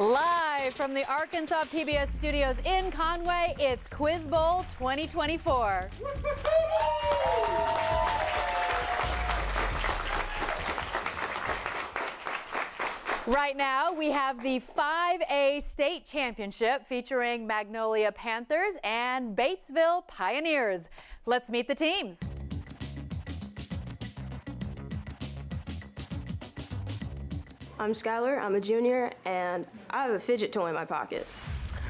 Live from the Arkansas PBS studios in Conway, it's Quiz Bowl 2024. Right now, we have the 5A state championship featuring Magnolia Panthers and Batesville Pioneers. Let's meet the teams. I'm Skylar, I'm a junior, and I have a fidget toy in my pocket.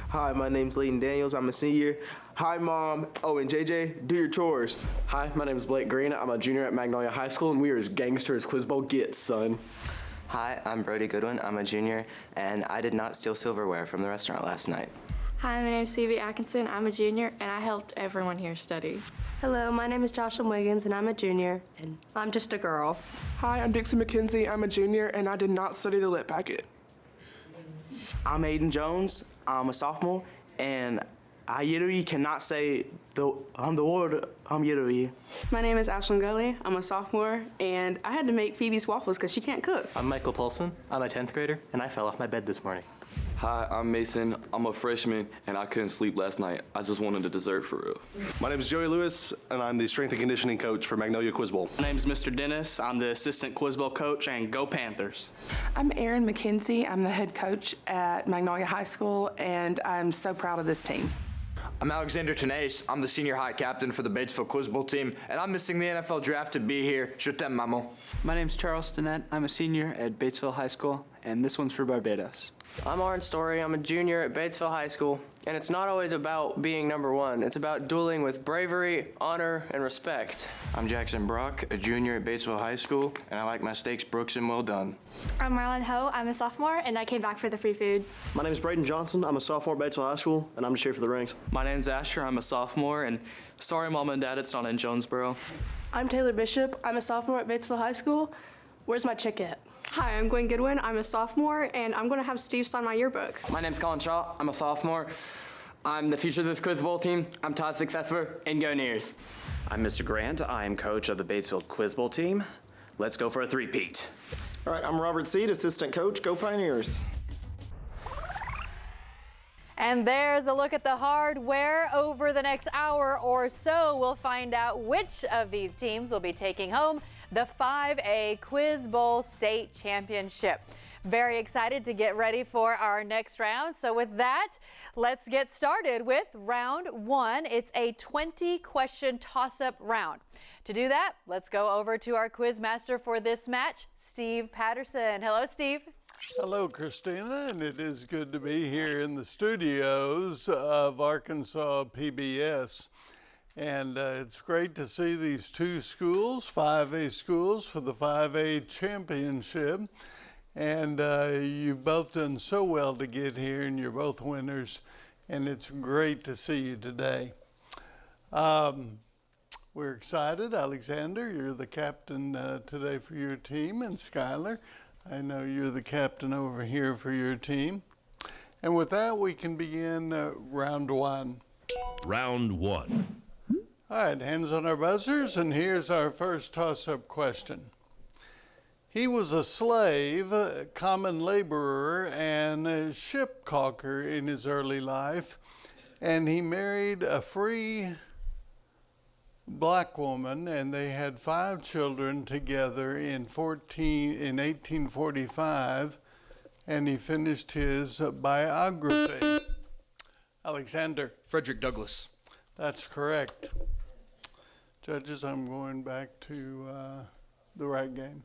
Hi, my name's Layton Daniels, I'm a senior. Hi, Mom. Oh, and JJ, do your chores. Hi, my name's Blake Green, I'm a junior at Magnolia High School, and we are as gangster as Quiz Bowl gets, son. Hi, I'm Brody Goodwin, I'm a junior, and I did not steal silverware from the restaurant last night. Hi, my name is Phoebe Atkinson. I'm a junior, and I helped everyone here study. Hello, my name is Joshua Wiggins, and I'm a junior, and I'm just a girl. Hi, I'm Dixie McKenzie. I'm a junior, and I did not study the lit packet. I'm Aiden Jones, I'm a sophomore, and I literally cannot say the word literally. My name is Ashlyn Gully. I'm a sophomore, and I had to make Phoebe's waffles because she can't cook. I'm Michael Paulson. I'm a 10th grader, and I fell off my bed this morning. Hi, I'm Mason. I'm a freshman, and I couldn't sleep last night. I just wanted a dessert for real. My name is Joey Lewis, and I'm the strength and conditioning coach for Magnolia Quiz Bowl. My name's Mr. Dennis. I'm the assistant Quiz Bowl coach, and go Panthers. I'm Erin McKenzie. I'm the head coach at Magnolia High School, and I'm so proud of this team. I'm Alexander Tenace. I'm the senior high captain for the Batesville Quiz Bowl team, and I'm missing the NFL draft to be here. Je t'aime, Mamo. My name's Charles Stinnett. I'm a senior at Batesville High School, and this one's for Barbados. I'm Aaron Story. I'm a junior at Batesville High School, and it's not always about being number one. It's about dueling with bravery, honor, and respect. I'm Jackson Brock, a junior at Batesville High School, and I like my steaks brooks and well done. I'm Marlon Ho. I'm a sophomore, and I came back for the free food. My name is Braden Johnson. I'm a sophomore at Batesville High School, and I'm just here for the rings. My name's Asher. I'm a sophomore, and sorry, Mom and Dad, it's not in Jonesboro. I'm Taylor Bishop. I'm a sophomore at Batesville High School. Where's my chick at? Hi, I'm Gwen Goodwin. I'm a sophomore, and I'm going to have Steve sign my yearbook. My name's Colin Shaw. I'm a sophomore. I'm the future of this Quiz Bowl team. I'm Todd Successor, and go Nears. I'm Mr. Grant. I'm coach of the Batesville Quiz Bowl team. Let's go for a three-peat. All right, I'm Robert Seed, assistant coach. Go Pioneers. And there's a look at the hardware. Over the next hour or so, we'll find out which of these teams will be taking home the 5A Quiz Bowl State Championship. Very excited to get ready for our next round. So with that, let's get started with round one. It's a 20-question toss-up round. To do that, let's go over to our quiz master for this match, Steve Patterson. Hello, Steve. Hello, Christina, and it is good to be here in the studios of Arkansas PBS. And it's great to see these two schools, 5A schools, for the 5A championship. And you've both done so well to get here, and you're both winners. And it's great to see you today. We're excited. Alexander, you're the captain today for your team, and Skylar, I know you're the captain over here for your team. And with that, we can begin round one. Round one. All right, hands on our buzzers, and here's our first toss-up question. He was a slave, common laborer, and a ship caulker in his early life, and he married a free black woman, and they had 5 children together in 1845, and he finished his biography. Alexander. Frederick Douglass. That's correct. Judges, I'm going back to the right game.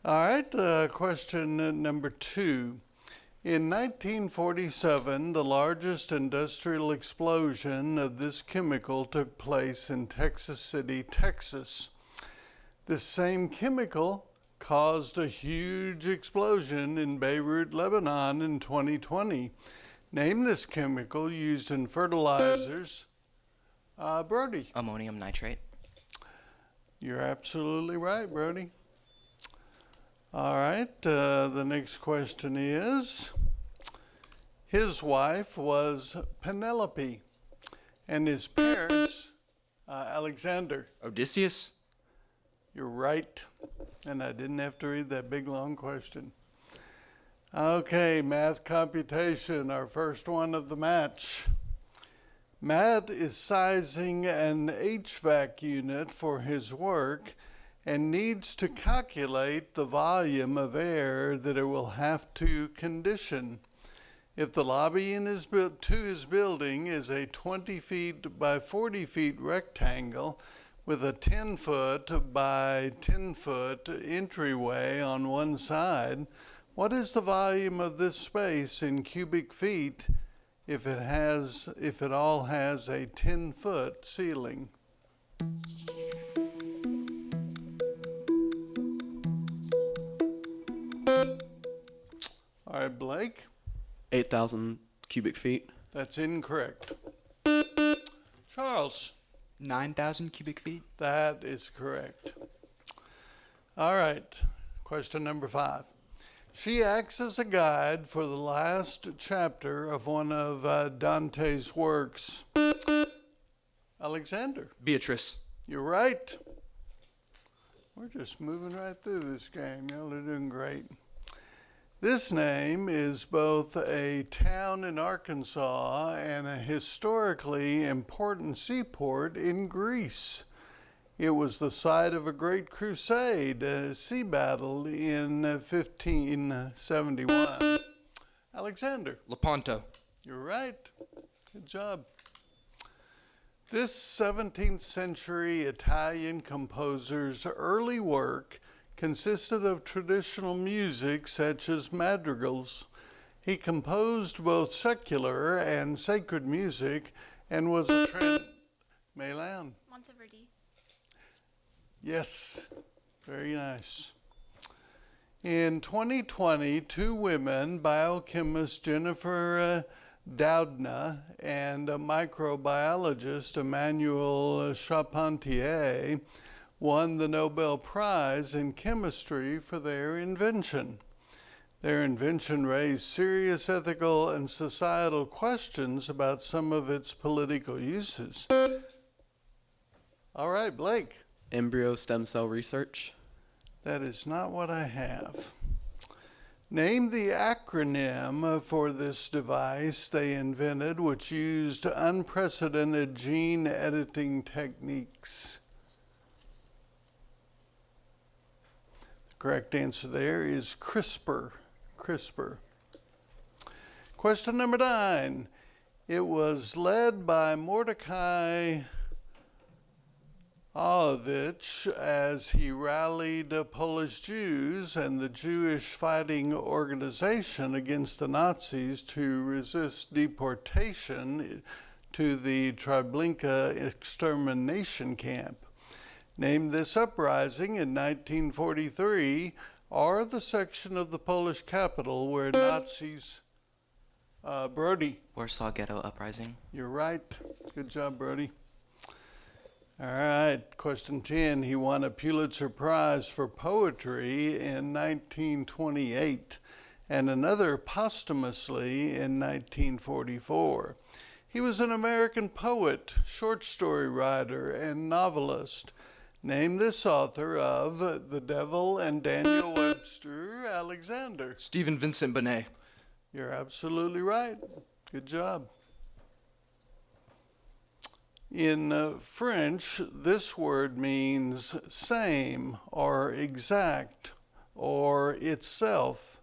All right, question number 2. In 1947, the largest industrial explosion of this chemical took place in Texas City, Texas. This same chemical caused a huge explosion in Beirut, Lebanon in 2020. Name this chemical used in fertilizers. Brody. Ammonium nitrate. You're absolutely right, Brody. All right, the next question is, his wife was Penelope, and his parents, Alexander. Odysseus? You're right, and I didn't have to read that big, long question. Okay, math computation, our first one of the match. Matt is sizing an HVAC unit for his work and needs to calculate the volume of air that it will have to condition. If the lobby to his building is a 20 feet by 40 feet rectangle with a 10 foot by 10 foot entryway on one side, what is the volume of this space in cubic feet if it all has a 10-foot ceiling? All right, Blake. 8,000 cubic feet. That's incorrect. Charles. 9,000 cubic feet. That is correct. All right, question number 5. She acts as a guide for the last chapter of one of Dante's works. Alexander. Beatrice. You're right. We're just moving right through this game. Y'all are doing great. This name is both a town in Arkansas and a historically important seaport in Greece. It was the site of a great crusade, a sea battle in 1571. Alexander. Lepanto. You're right. Good job. This 17th century Italian composer's early work consisted of traditional music such as madrigals. He composed both secular and sacred music and was a Milan. Monteverdi. Yes, very nice. In 2020, 2 women, biochemist Jennifer Doudna and microbiologist Emmanuel Charpentier, won the Nobel Prize in Chemistry for their invention. Their invention raised serious ethical and societal questions about some of its political uses. All right, Blake. Embryo stem cell research. That is not what I have. Name the acronym for this device they invented, which used unprecedented gene editing techniques. The correct answer there is CRISPR. CRISPR. Question number 9. It was led by Mordecai Alovich as he rallied Polish Jews and the Jewish Fighting Organization against the Nazis to resist deportation to the Treblinka extermination camp. Named this uprising in 1943, or the section of the Polish capital where Nazis... Brody. Warsaw Ghetto Uprising. You're right. Good job, Brody. All right, question 10. He won a Pulitzer Prize for poetry in 1928 and another posthumously in 1944. He was an American poet, short story writer, and novelist. Name this author of The Devil and Daniel Webster. Alexander. Stephen Vincent Benet. You're absolutely right. Good job. In French, this word means same or exact or itself.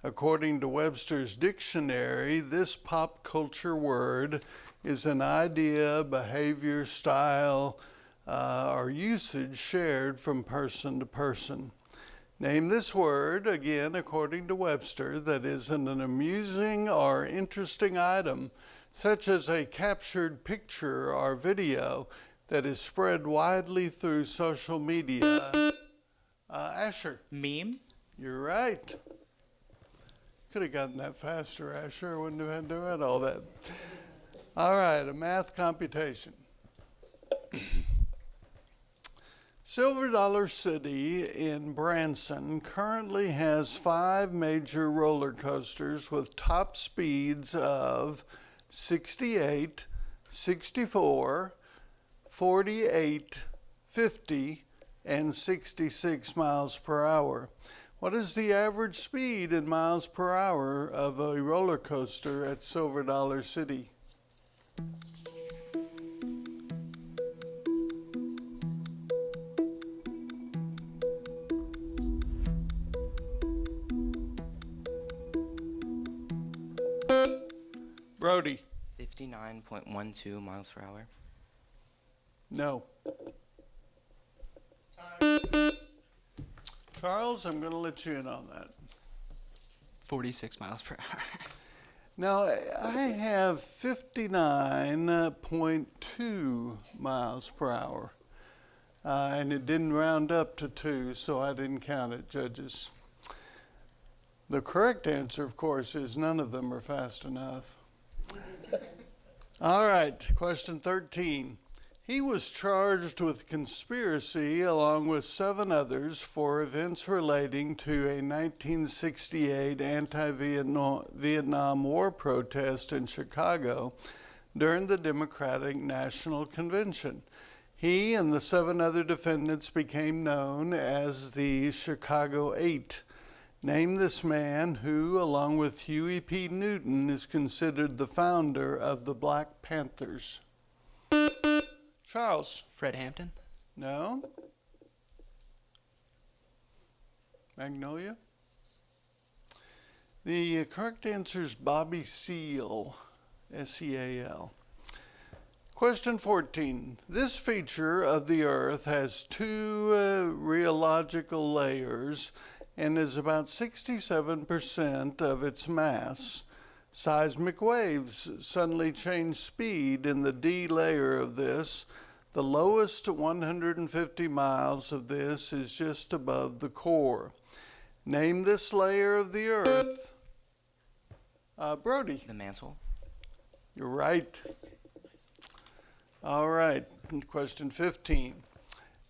According to Webster's dictionary, this pop culture word is an idea, behavior, style, or usage shared from person to person. Name this word, again, according to Webster, that is an amusing or interesting item, such as a captured picture or video that is spread widely through social media. Asher. Meme? You're right. Could have gotten that faster, Asher. I wouldn't have had to read all that. All right, a math computation. Silver Dollar City in Branson currently has 5 major roller coasters with top speeds of 68, 64, 48, 50, and 66 miles per hour. What is the average speed in miles per hour of a roller coaster at Silver Dollar City? Brody. 59.12 miles per hour. No. Charles, I'm going to let you in on that. 46 miles per hour. Now, I have 59.2 miles per hour. And it didn't round up to 2, so I didn't count it, judges. The correct answer, of course, is none of them are fast enough. All right, question 13. He was charged with conspiracy along with 7 others for events relating to a 1968 anti-Vietnam War protest in Chicago during the Democratic National Convention. He and the 7 other defendants became known as the Chicago 8. Name this man who, along with Huey P. Newton, is considered the founder of the Black Panthers. Charles. Fred Hampton? No. Magnolia? The correct answer is Bobby Seale, S-E-A-L. Question 14. This feature of the Earth has 2 rheological layers and is about 67% of its mass. Seismic waves suddenly change speed in the D layer of this. The lowest 150 miles of this is just above the core. Name this layer of the Earth. Brody. The mantle. You're right. All right, question 15.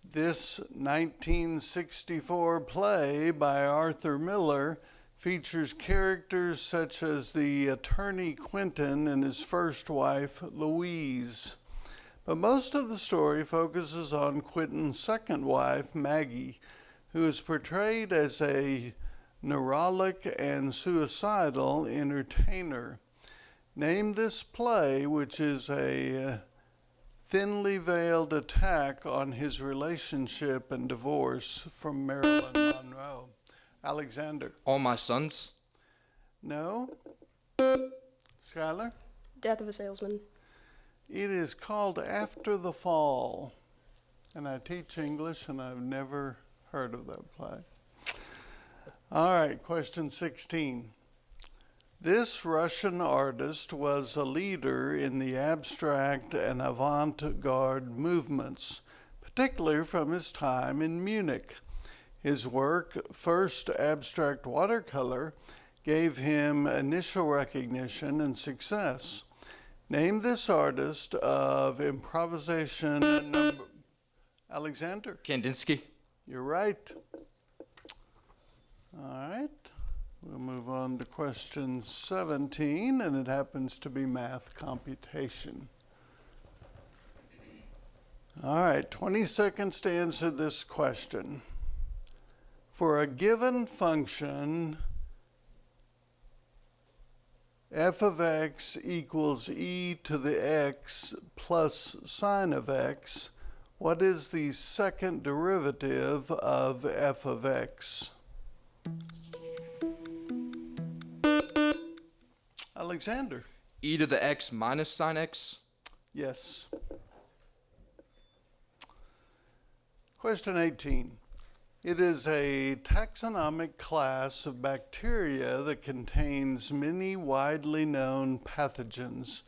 This 1964 play by Arthur Miller features characters such as the attorney Quentin and his first wife, Louise. But most of the story focuses on Quentin's second wife, Maggie, who is portrayed as a neurotic and suicidal entertainer. Name this play, which is a thinly veiled attack on his relationship and divorce from Marilyn Monroe. Alexander. All My Sons? No. Skylar? Death of a Salesman. It is called After the Fall. And I teach English, and I've never heard of that play. All right, question 16. This Russian artist was a leader in the abstract and avant-garde movements, particularly from his time in Munich. His work, First Abstract Watercolor, gave him initial recognition and success. Name this artist of improvisation and Alexander. Kandinsky. You're right. All right. We'll move on to question 17, and it happens to be math computation. All right, 20 seconds to answer this question. For a given function, f of x equals e to the x plus sine of x, what is the second derivative of f of x? Alexander. E to the x minus sine x? Yes. Question 18. It is a taxonomic class of bacteria that contains many widely known pathogens.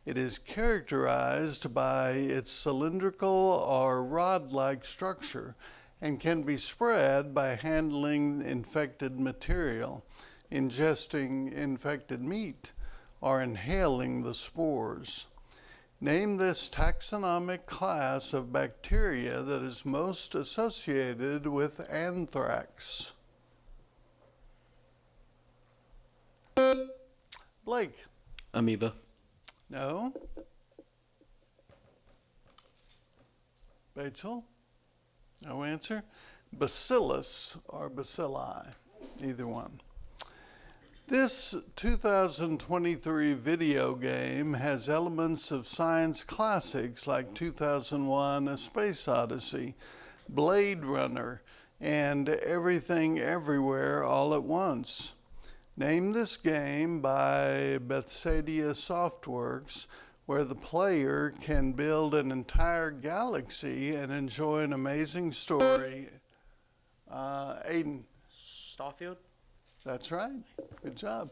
It is characterized by its cylindrical or rod-like structure and can be spread by handling infected material, ingesting infected meat, or inhaling the spores. Name this taxonomic class of bacteria that is most associated with anthrax. Blake. Amoeba. No. Batesville. No answer. Bacillus or bacilli. either one. This 2023 video game has elements of science classics like 2001: A Space Odyssey, Blade Runner, and Everything Everywhere All at Once. Name this game by Bethesda Softworks, where the player can build an entire galaxy and enjoy an amazing story. Aiden. Starfield? That's right. Good job.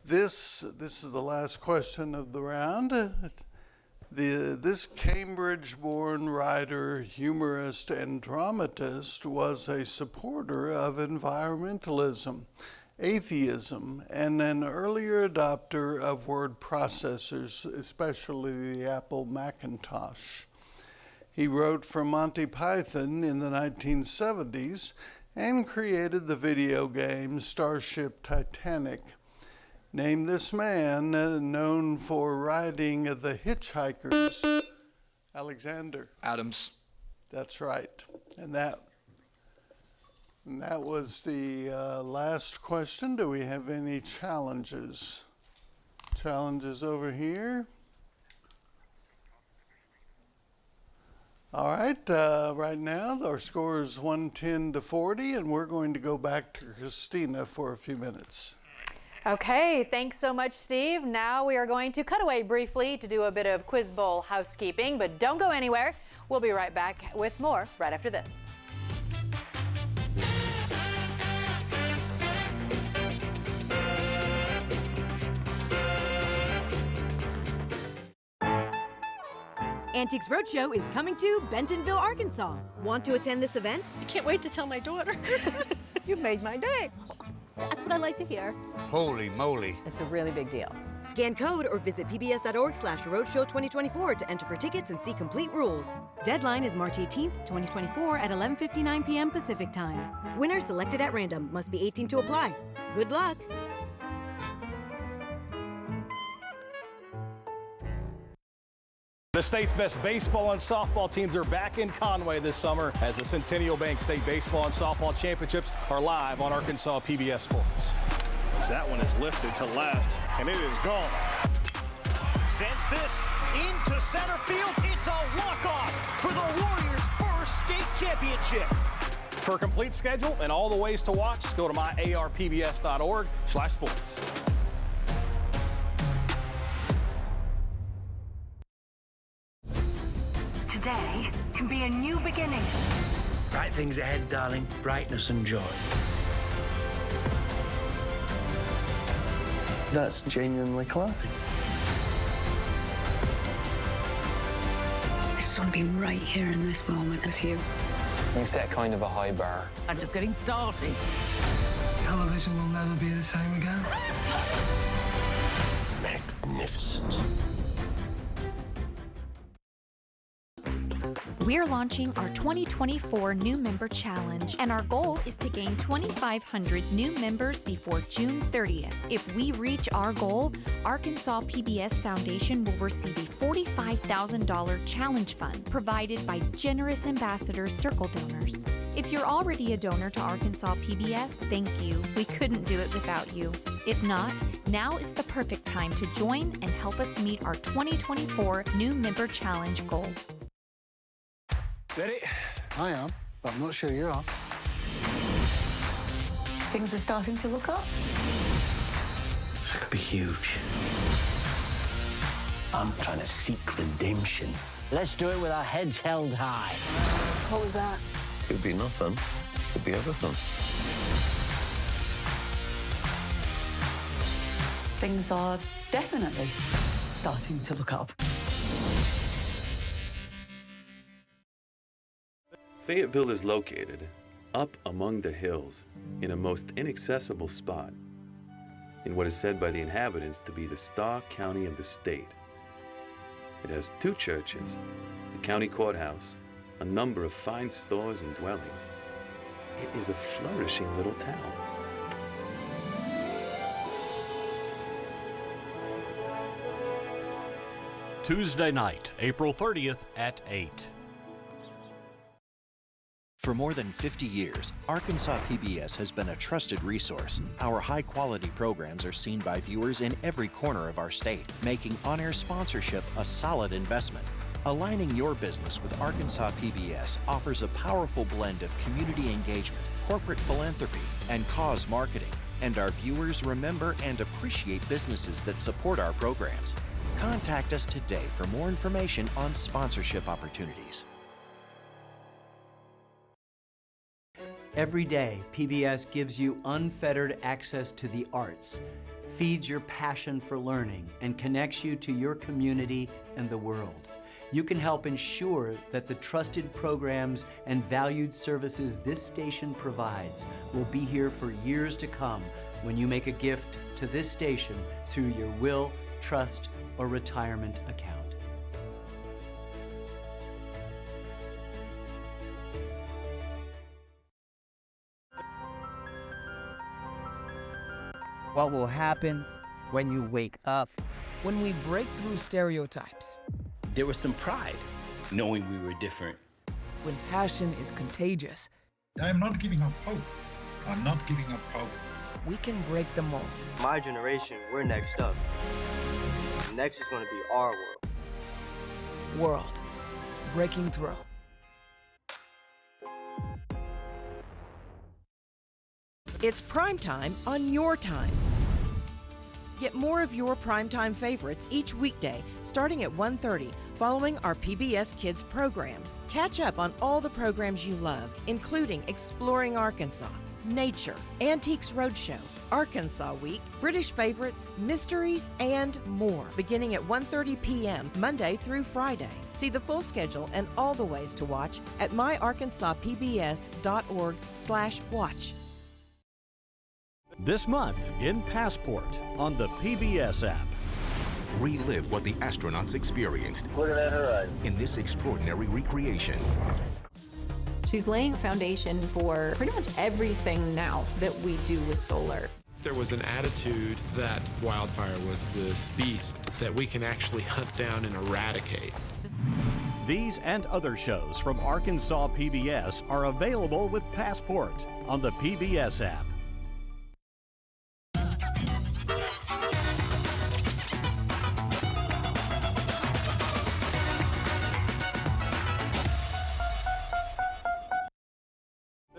This is the last question of the round. This Cambridge-born writer, humorist, and dramatist was a supporter of environmentalism, atheism, and an earlier adopter of word processors, especially the Apple Macintosh. He wrote for Monty Python in the 1970s and created the video game Starship Titanic. Name this man, known for writing The Hitchhikers. Alexander. Adams. That's right. And that was the last question. Do we have any challenges? Challenges over here? All right, right now our score is 110-40, and we're going to go back to Christina for a few minutes. Okay, thanks so much, Steve. Now we are going to cut away briefly to do a bit of Quiz Bowl housekeeping, but don't go anywhere. We'll be right back with more right after this. Antiques Roadshow is coming to Bentonville, Arkansas. Want to attend this event? I can't wait to tell my daughter. You made my day. That's what I like to hear. Holy moly. It's a really big deal. Scan code or visit pbs.org/roadshow 2024 to enter for tickets and see complete rules. Deadline is March 18th, 2024 at 11:59 p.m. Pacific Time. Winner selected at random. Must be 18 to apply. Good luck. The state's best baseball and softball teams are back in Conway this summer as the Centennial Bank State Baseball and Softball Championships are live on Arkansas PBS Sports. That one is lifted to left, and it is gone. Sends this into center field. It's a walk-off for the Warriors' first state championship. For a complete schedule and all the ways to watch, go to myarpbs.org/sports. Today can be a new beginning. Bright things ahead, darling. Brightness and joy. That's genuinely classy. I just want to be right here in this moment with you. You set kind of a high bar. I'm just getting started. Television will never be the same again. Magnificent. We're launching our 2024 New Member Challenge, and our goal is to gain 2,500 new members before June 30th. If we reach our goal, Arkansas PBS Foundation will receive a $45,000 challenge fund provided by generous ambassador Circle donors. If you're already a donor to Arkansas PBS, thank you. We couldn't do it without you. If not, now is the perfect time to join and help us meet our 2024 New Member Challenge goal. Ready? I am, but I'm not sure you are. Things are starting to look up. This could be huge. I'm trying to seek redemption. Let's do it with our heads held high. What was that? Could be nothing. Could be everything. Things are definitely starting to look up. Fayetteville is located up among the hills in a most inaccessible spot in what is said by the inhabitants to be the Star County of the state. It has 2 churches, the county courthouse, a number of fine stores and dwellings. It is a flourishing little town. Tuesday night, April 30th at 8. For more than 50 years, Arkansas PBS has been a trusted resource. Our high-quality programs are seen by viewers in every corner of our state, making on-air sponsorship a solid investment. Aligning your business with Arkansas PBS offers a powerful blend of community engagement, corporate philanthropy, and cause marketing. And our viewers remember and appreciate businesses that support our programs. Contact us today for more information on sponsorship opportunities. Every day, PBS gives you unfettered access to the arts, feeds your passion for learning, and connects you to your community and the world. You can help ensure that the trusted programs and valued services this station provides will be here for years to come when you make a gift to this station through your will, trust, or retirement account. What will happen when you wake up? When we break through stereotypes. There was some pride knowing we were different. When passion is contagious. I am not giving up hope. I'm not giving up hope. We can break the mold. My generation, we're next up. Next is going to be our world. World. Breaking through. It's primetime on your time. Get more of your primetime favorites each weekday starting at 1:30 following our PBS Kids programs. Catch up on all the programs you love, including Exploring Arkansas, Nature, Antiques Roadshow, Arkansas Week, British Favorites, Mysteries, and more, beginning at 1:30 p.m. Monday through Friday. See the full schedule and all the ways to watch at myarkansaspbs.org/watch. This month in Passport on the PBS app. Relive what the astronauts experienced Look at that horizon. in this extraordinary recreation. She's laying a foundation for pretty much everything now that we do with solar. There was an attitude that wildfire was this beast that we can actually hunt down and eradicate. These and other shows from Arkansas PBS are available with Passport on the PBS app.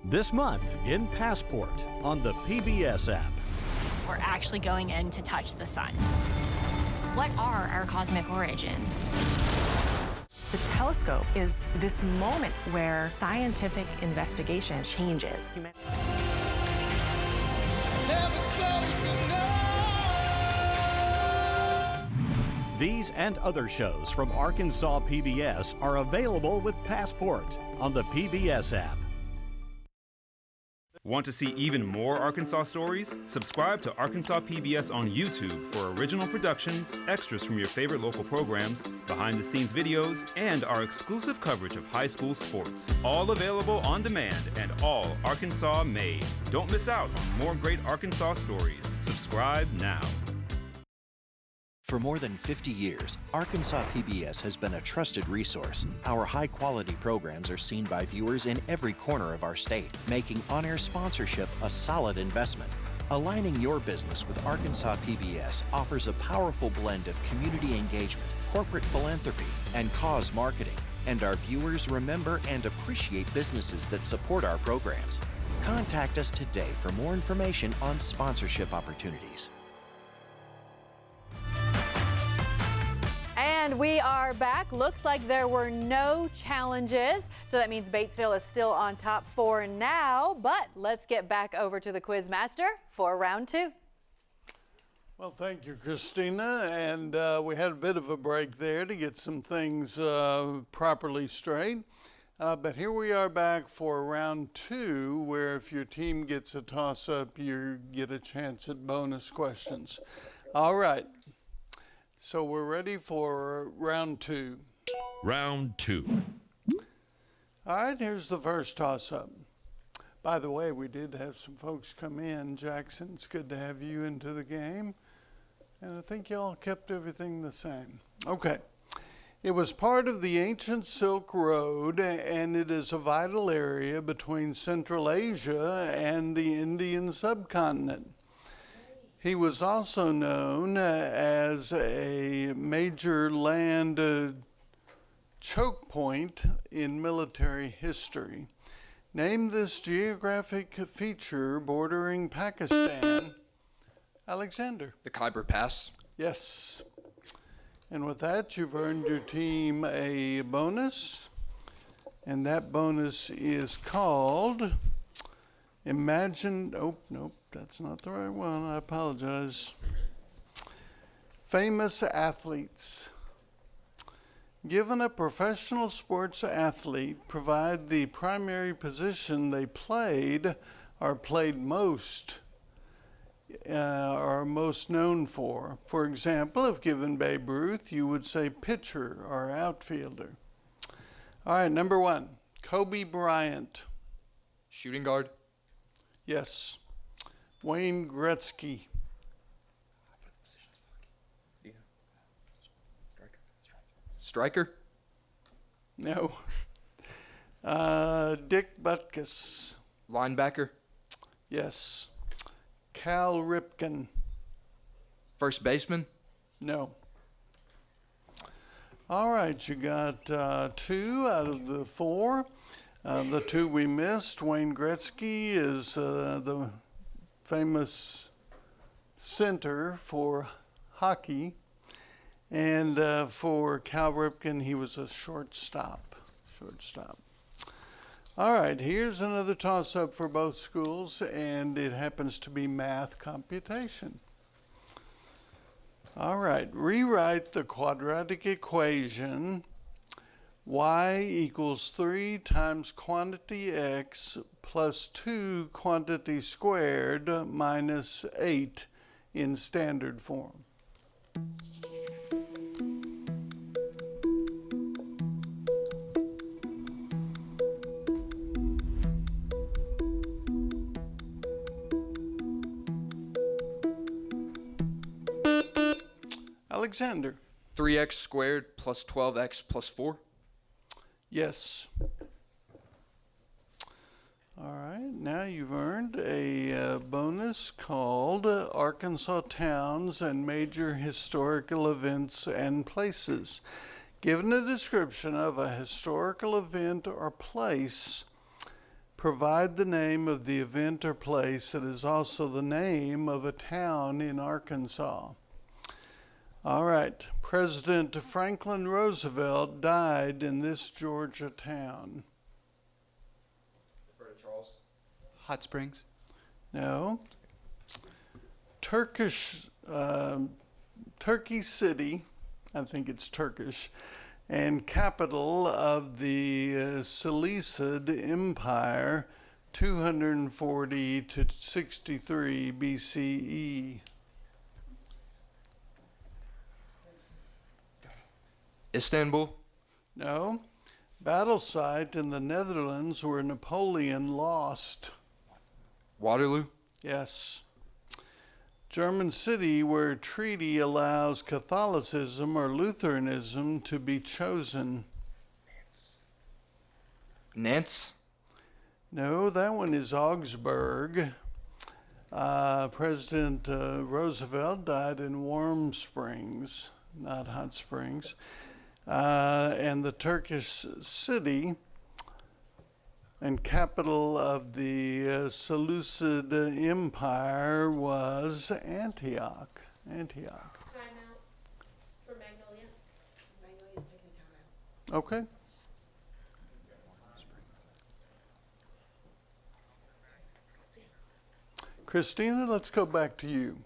This month in Passport on the PBS app. We're actually going in to touch the sun. What are our cosmic origins? The telescope is this moment where scientific investigation changes. These and other shows from Arkansas PBS are available with Passport on the PBS app. Want to see even more Arkansas stories? Subscribe to Arkansas PBS on YouTube for original productions, extras from your favorite local programs, behind-the-scenes videos, and our exclusive coverage of high school sports. All available on demand and all Arkansas made. Don't miss out on more great Arkansas stories. Subscribe now. For more than 50 years, Arkansas PBS has been a trusted resource. Our high-quality programs are seen by viewers in every corner of our state, making on-air sponsorship a solid investment. Aligning your business with Arkansas PBS offers a powerful blend of community engagement, corporate philanthropy, and cause marketing. And our viewers remember and appreciate businesses that support our programs. Contact us today for more information on sponsorship opportunities. And we are back. Looks like there were no challenges, so that means Batesville is still on top for now. But let's get back over to the quiz master for round two. Well, thank you, Christina. And we had a bit of a break there to get some things properly straight. But here we are back for round two, where if your team gets a toss-up, you get a chance at bonus questions. All right. So we're ready for round two. Round two. All right, here's the first toss-up. By the way, we did have some folks come in. Jackson, it's good to have you into the game. And I think y'all kept everything the same. Okay. It was part of the ancient Silk Road, and it is a vital area between Central Asia and the Indian subcontinent. He was also known as a major land choke point in military history. Name this geographic feature bordering Pakistan. Alexander. The Khyber Pass. Yes. And with that, you've earned your team a bonus. And that bonus is called Imagine, oh, nope, that's not the right one. I apologize. Famous athletes. Given a professional sports athlete provide the primary position they played or played most, are most known for. For example, if given Babe Ruth, you would say pitcher or outfielder. All right, number one, Kobe Bryant. Shooting guard. Yes. Wayne Gretzky. Striker. No. Dick Butkus. Linebacker. Yes. Cal Ripken. First baseman. No. All right, you got 2 out of the 4. The 2 we missed, Wayne Gretzky is the famous center for hockey. And for Cal Ripken, he was a shortstop. All right, here's another toss-up for both schools, and it happens to be math computation. All right, rewrite the quadratic equation y equals 3 times quantity x plus 2 quantity squared minus 8 in standard form. Alexander. 3x squared plus 12x plus 4. Yes. All right, now you've earned a bonus called Arkansas Towns and Major Historical Events and Places. Given a description of a historical event or place, provide the name of the event or place that is also the name of a town in Arkansas. All right, President Franklin Roosevelt died in this Georgia town. Charles. Hot Springs. No. Turkey City, I think it's Turkish, and capital of the Seleucid Empire, 240 to 63 BCE. Istanbul. No. Battle site in the Netherlands where Napoleon lost. Waterloo. Yes. German city where treaty allows Catholicism or Lutheranism to be chosen. Nantes. No, that one is Augsburg. President Roosevelt died in Warm Springs, not Hot Springs. And the Turkish city and capital of the Seleucid Empire was Antioch. Antioch. Timeout for Magnolia. Magnolia's taking timeout. Okay. Christina, let's go back to you.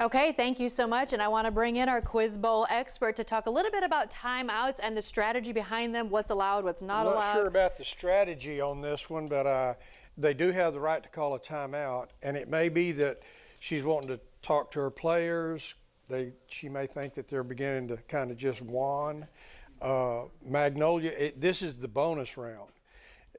Okay, thank you so much. And I want to bring in our Quiz Bowl expert to talk a little bit about timeouts and the strategy behind them, what's allowed, what's not allowed. I'm not sure about the strategy on this one, but they do have the right to call a timeout. And it may be that she's wanting to talk to her players. She may think that they're beginning to kind of just whine. Magnolia, this is the bonus round.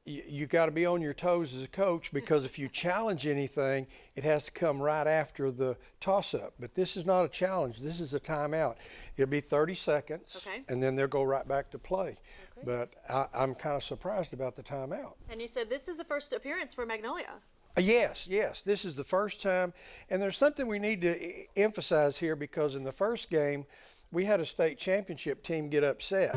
you got to be on your toes as a coach, because if you challenge anything, it has to come right after the toss-up. But this is not a challenge. This is a timeout. It'll be 30 seconds, Okay. and then they'll go right back to play. Okay. But I'm kind of surprised about the timeout. And you said this is the first appearance for Magnolia. Yes, this is the first time. And there's something we need to emphasize here, because in the first game, we had a state championship team get upset.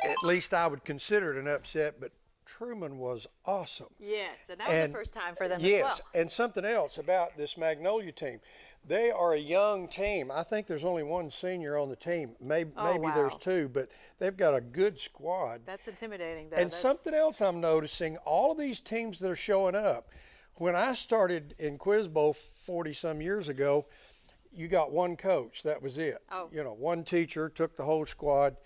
At least I would consider it an upset, but Truman was awesome. Yes, and that was the first time for them as well. Yes, and something else about this Magnolia team. They are a young team. I think there's only one senior on the team. Maybe wow. there's two, but they've got a good squad. That's intimidating, though. And something else I'm noticing, all of these teams that are showing up, when I started in Quiz Bowl 40-some years ago, you got one coach. That was it. Oh. You know, one teacher took the whole squad.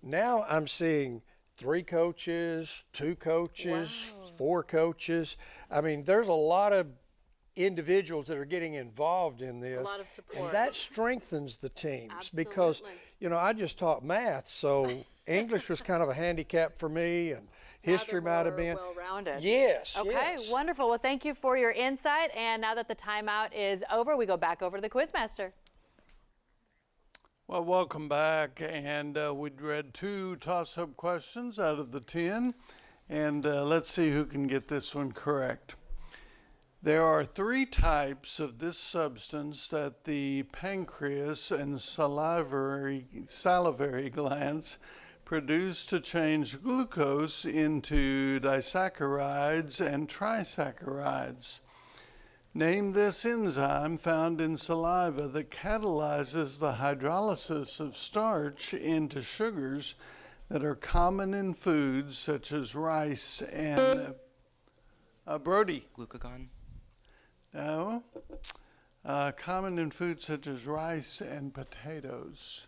Now I'm seeing 3 coaches, 2 coaches, 4 coaches. I mean, there's a lot of individuals that are getting involved in this. A lot of support. And that strengthens the teams. Absolutely. Because, you know, I just taught math, so English was kind of a handicap for me, and history might have been. Well-rounded. Yes. Okay, yes. wonderful. Well, thank you for your insight. And now that the timeout is over, we go back over to the Quizmaster. Well, welcome back. And we'd read 2 toss-up questions out of the 10. And let's see who can get this one correct. There are 3 types of this substance that the pancreas and salivary glands produce to change glucose into disaccharides and trisaccharides. Name this enzyme found in saliva that catalyzes the hydrolysis of starch into sugars that are common in foods such as rice and Brody. Glucagon? No. Common in foods such as rice and potatoes.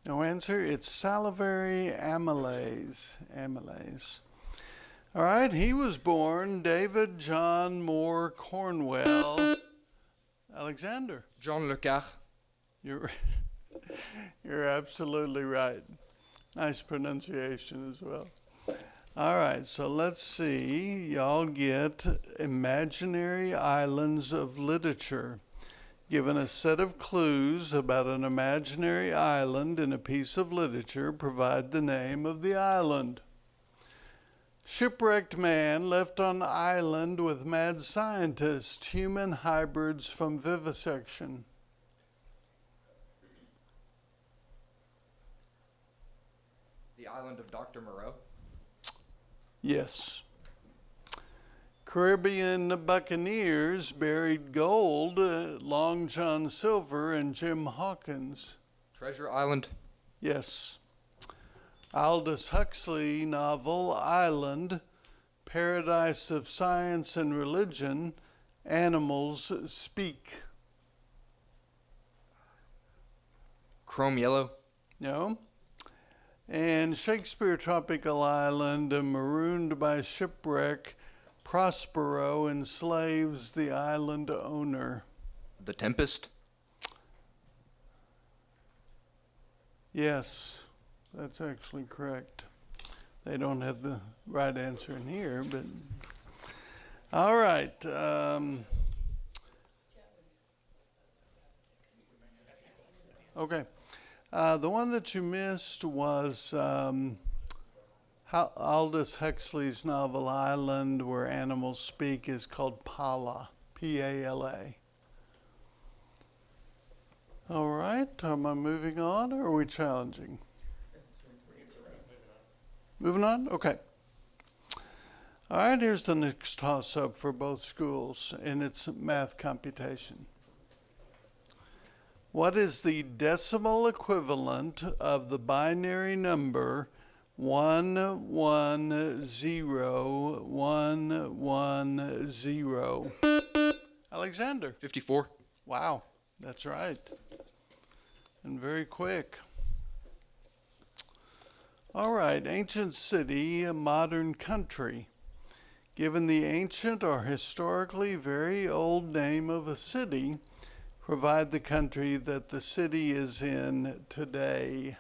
No answer. It's salivary amylase. All right. He was born David John Moore Cornwell Alexander. John Le Carre. You're absolutely right. Nice pronunciation as well. All right, so let's see. Y'all get imaginary islands of literature. Given a set of clues about an imaginary island in a piece of literature, provide the name of the island. Shipwrecked man left on island with mad scientist, human hybrids from vivisection. The island of Dr. Moreau. Yes. Caribbean buccaneers buried gold, Long John Silver and Jim Hawkins. Treasure Island. Yes. Aldous Huxley novel Island, Paradise of Science and Religion, Animals Speak. Chrome Yellow. No. And Shakespeare Tropical Island, marooned by shipwreck, Prospero enslaves the island owner. The Tempest. Yes, that's actually correct. They don't have the right answer in here, but all right. Okay. The one that you missed was Aldous Huxley's novel Island, Where Animals Speak, is called Pala, P-A-L-A. All right, am I moving on or are we challenging? Moving on? Okay. All right, here's the next toss-up for both schools, and it's math computation. What is the decimal equivalent of the binary number 110110? Alexander. 54. Wow, that's right. And very quick. All right, ancient city, a modern country. Given the ancient or historically very old name of a city, provide the country that the city is in today.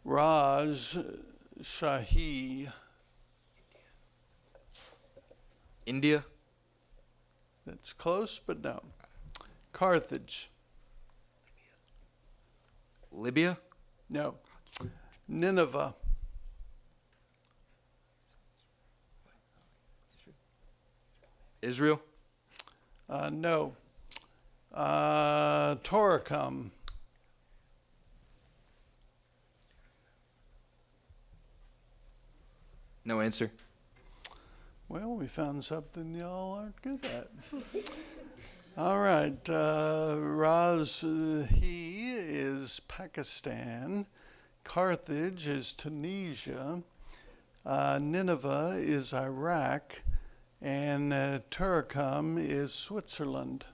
Raj Shahi. India. That's close, but no. Carthage. Libya. No. Nineveh. Israel. No. Toricum. No answer. Well, we found something y'all aren't good at. All right. He is Pakistan. Carthage is Tunisia. Nineveh is Iraq. And Turicum is Switzerland.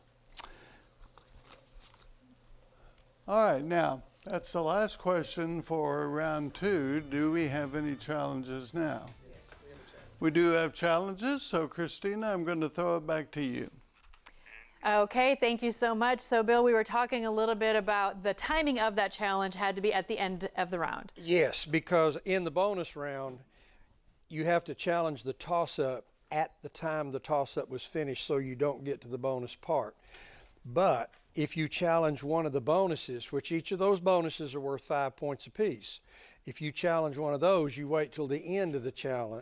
All right, now, that's the last question for round 2. Do we have any challenges now? We do have challenges, so Christina, I'm going to throw it back to you. Okay, thank you so much. So, Bill, we were talking a little bit about the timing of that challenge had to be at the end of the round. Yes, because in the bonus round, you have to challenge the toss-up at the time the toss-up was finished so you don't get to the bonus part. But if you challenge one of the bonuses, which each of those bonuses are worth 5 points apiece, if you challenge one of those, you wait till the end of the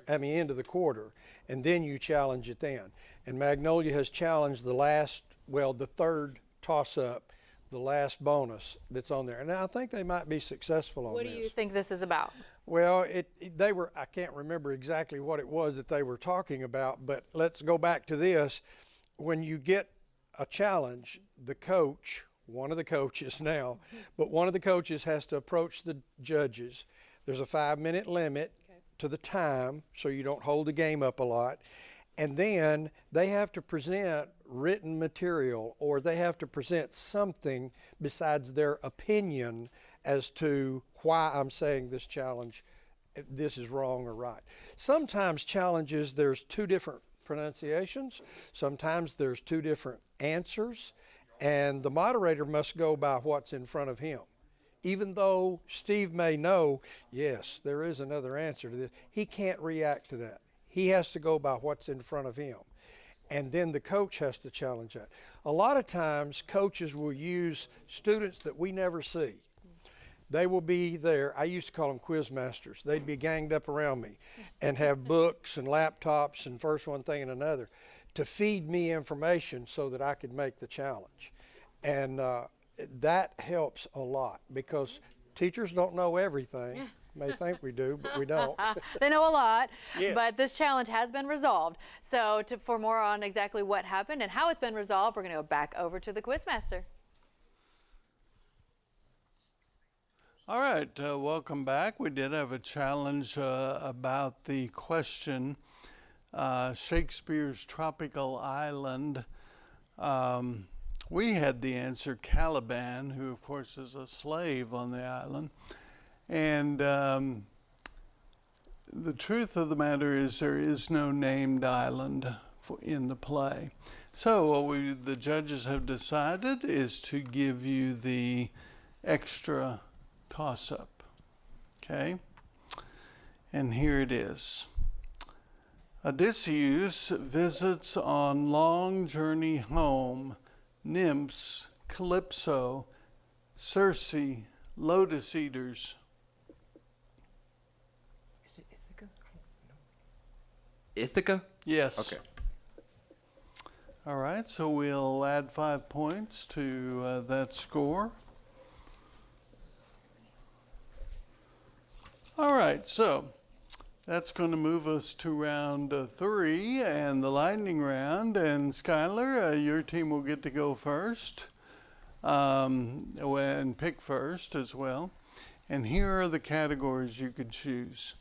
end of the quarter, and then you challenge it then. And Magnolia has challenged the third toss-up, the last bonus that's on there. And I think they might be successful on this. What do you think this is about? Well, I can't remember exactly what it was that they were talking about, but let's go back to this. When you get a challenge, the coach, one of the coaches now, but one of the coaches has to approach the judges. There's a 5-minute limit to the time, so you don't hold the game up a lot. And then they have to present written material, or they have to present something besides their opinion as to why I'm saying this challenge, this is wrong or right. Sometimes challenges, there's 2 different pronunciations. Sometimes there's 2 different answers. And the moderator must go by what's in front of him. Even though Steve may know, yes, there is another answer to this, he can't react to that. He has to go by what's in front of him. And then the coach has to challenge that. A lot of times, coaches will use students that we never see. They will be there. I used to call them quiz masters. They'd be ganged up around me and have books and laptops and first one thing and another to feed me information so that I could make the challenge. And that helps a lot because teachers don't know everything. May think we do, but we don't. They know a lot, yes. But this challenge has been resolved. So for more on exactly what happened and how it's been resolved, we're going to go back over to the Quizmaster. All right, welcome back. We did have a challenge about the question, Shakespeare's tropical island. We had the answer Caliban, who of course is a slave on the island. And the truth of the matter is there is no named island in the play. So what the judges have decided is to give you the extra toss-up, okay? And here it is. Odysseus visits on long journey home nymphs, Calypso, Circe, lotus eaters. Is it Ithaca? No. Ithaca? Yes. Okay. All right, so we'll add 5 points to that score. All right, so that's going to move us to round 3 and the lightning round. And Skylar, your team will get to go first and pick first as well. And here are the categories you could choose.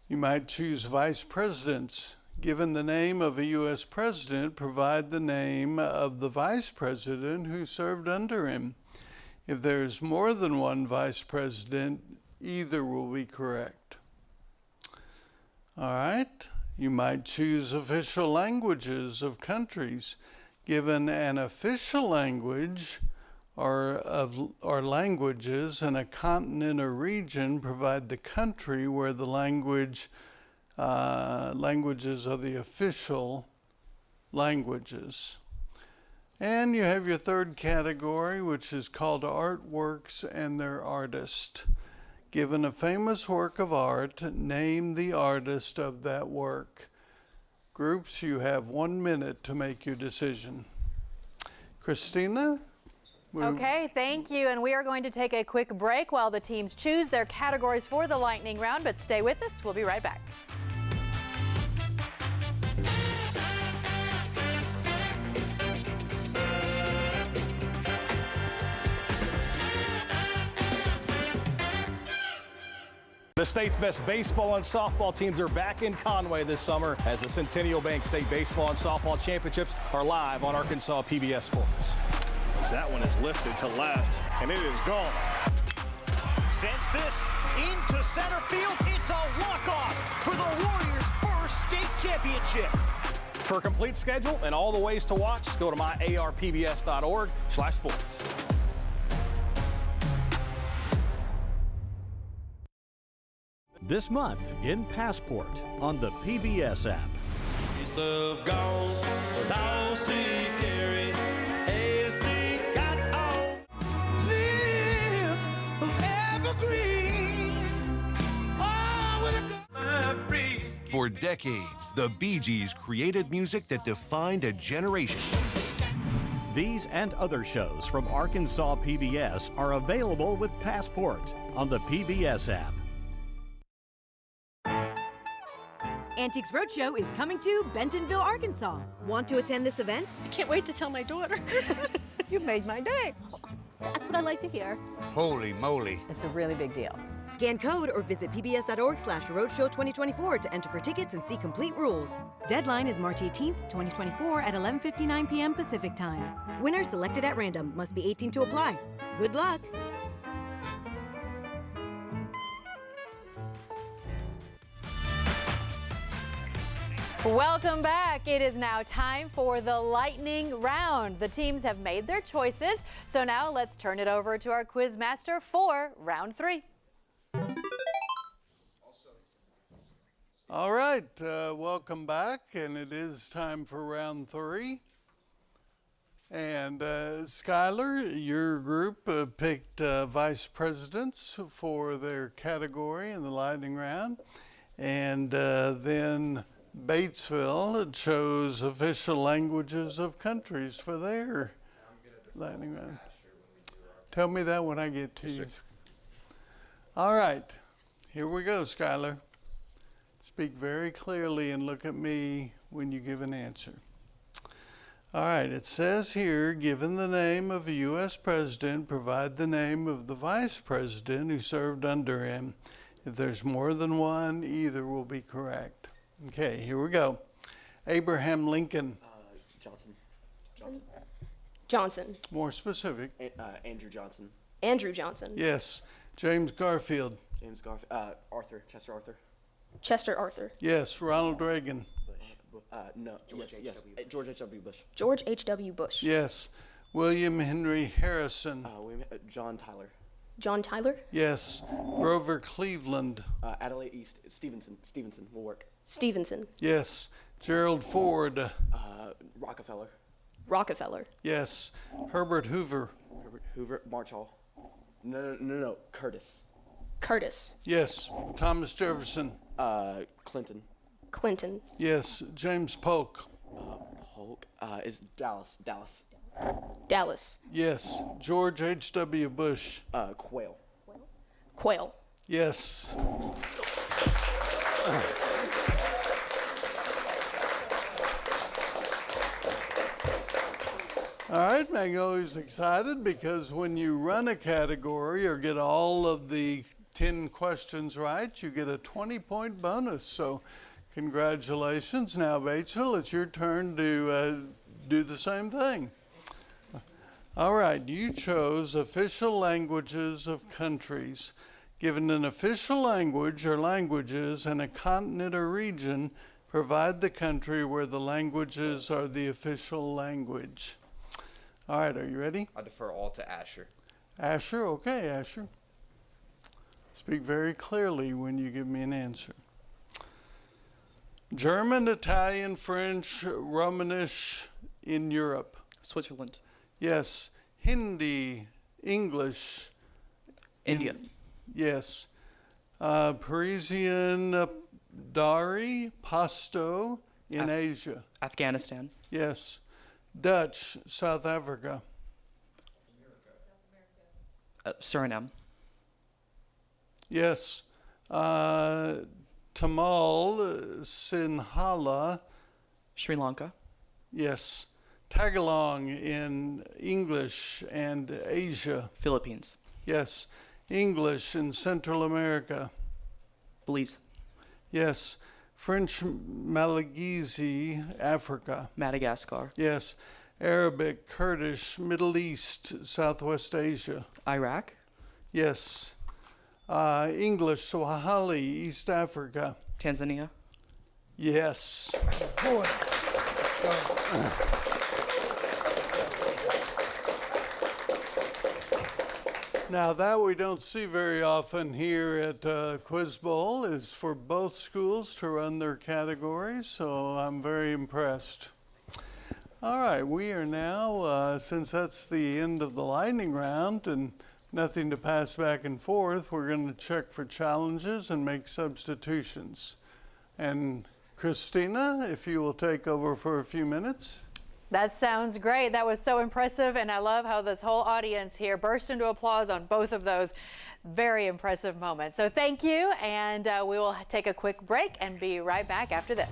You might choose vice presidents. Given the name of a U.S. president, provide the name of the vice president who served under him. If there's more than one vice president, either will be correct. All right, you might choose official languages of countries. Given an official language, are languages, and a continent or region provide the country where the languages are the official languages. And you have your third category, which is called artworks and their artist. Given a famous work of art, name the artist of that work. Groups, you have 1 minute to make your decision. Christina? Okay, thank you. And we are going to take a quick break while the teams choose their categories for the lightning round, but stay with us. We'll be right back. The state's best baseball and softball teams are back in Conway this summer as the Centennial Bank State Baseball and Softball Championships are live on Arkansas PBS Sports. As that one is lifted to left, and it is gone. Sends this into center field. It's a walk-off for the Warriors' first state championship. For a complete schedule and all the ways to watch, go to myarpbs.org/sports. This month in Passport on the PBS app. Piece of gold was all she carried. Hey, she got all fields of evergreen. Oh, with a breeze. For decades, the Bee Gees created music that defined a generation. These and other shows from Arkansas PBS are available with Passport on the PBS app. Antiques Roadshow is coming to Bentonville, Arkansas. Want to attend this event? I can't wait to tell my daughter. You made my day. That's what I like to hear. Holy moly. It's a really big deal. Scan code or visit pbs.org/roadshow2024 to enter for tickets and see complete rules. Deadline is March 18th, 2024 at 11:59 p.m. Pacific Time. Winners selected at random. Must be 18 to apply. Good luck. Welcome back. It is now time for the lightning round. The teams have made their choices, so now let's turn it over to our quiz master for round 3. All right, welcome back, and it is time for round 3. And Skylar, your group picked vice presidents for their category in the lightning round, and then Batesville chose official languages of countries for their lightning round. Tell me that when I get to you. All right, here we go, Skylar. Speak very clearly and look at me when you give an answer. All right, it says here, given the name of a U.S. president, provide the name of the vice president who served under him. If there's more than one, either will be correct. Okay, here we go. Abraham Lincoln. Johnson. Johnson. More specific. Andrew Johnson. Andrew Johnson. Yes. James Garfield. James Garfield. Arthur. Chester Arthur. Chester Arthur. Yes. Ronald Reagan. Bush. No. George H.W. George H.W. Bush. George H.W. Bush. Yes. William Henry Harrison. John Tyler. John Tyler. Yes. Grover Cleveland. Adelaide East. Stevenson will work. Stevenson. Yes. Gerald Ford. Rockefeller. Rockefeller. Yes. Herbert Hoover. Herbert Hoover. Marshall. No. Curtis. Curtis. Yes. Thomas Jefferson. Clinton. Clinton. Yes. James Polk. Polk is Dallas. Dallas. Yes. George H.W. Bush. Quail. Quail. Yes. All right, Magnolia's excited because when you run a category or get all of the 10 questions right, you get a 20-point bonus. So congratulations. Now, Batesville, it's your turn to do the same thing. All right, you chose official languages of countries. Given an official language or languages in a continent or region, provide the country where the languages are the official language. All right, are you ready? I defer all to Asher. Asher, okay, Asher. Speak very clearly when you give me an answer. German, Italian, French, Romanish in Europe. Switzerland. Yes. Hindi, English. India. Yes. Parisian, Dari, Pasto in Asia. Afghanistan. Yes. Dutch, South Africa. Suriname. Yes. Tamal, Sinhala. Sri Lanka. Yes. Tagalong in English and Asia. Philippines. Yes. English in Central America. Belize. Yes. French Malagasy, Africa. Madagascar. Yes. Arabic, Kurdish, Middle East, Southwest Asia. Iraq. Yes. English, Swahili, East Africa. Tanzania. Yes. Boy. Now that we don't see very often here at Quiz Bowl is for both schools to run their categories, so I'm very impressed. All right, we are now, since that's the end of the lightning round and nothing to pass back and forth, we're going to check for challenges and make substitutions. And Christina, if you will take over for a few minutes. That sounds great. That was so impressive, and I love how this whole audience here burst into applause on both of those very impressive moments. So thank you, and we will take a quick break and be right back after this.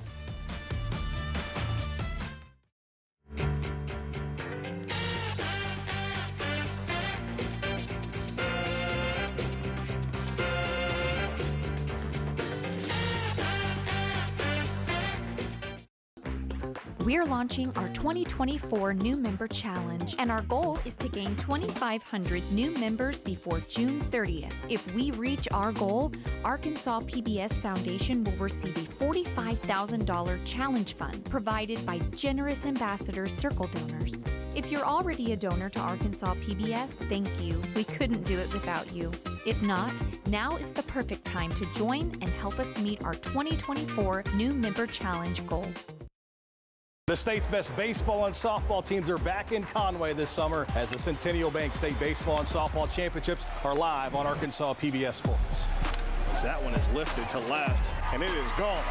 We're launching our 2024 New Member Challenge, and our goal is to gain 2,500 new members before June 30th. If we reach our goal, Arkansas PBS Foundation will receive a $45,000 challenge fund provided by generous Ambassador Circle donors. If you're already a donor to Arkansas PBS, thank you. We couldn't do it without you. If not, now is the perfect time to join and help us meet our 2024 New Member Challenge goal. The state's best baseball and softball teams are back in Conway this summer as the Centennial Bank State Baseball and Softball Championships are live on Arkansas PBS Sports. As that one is lifted to left, and it is gone.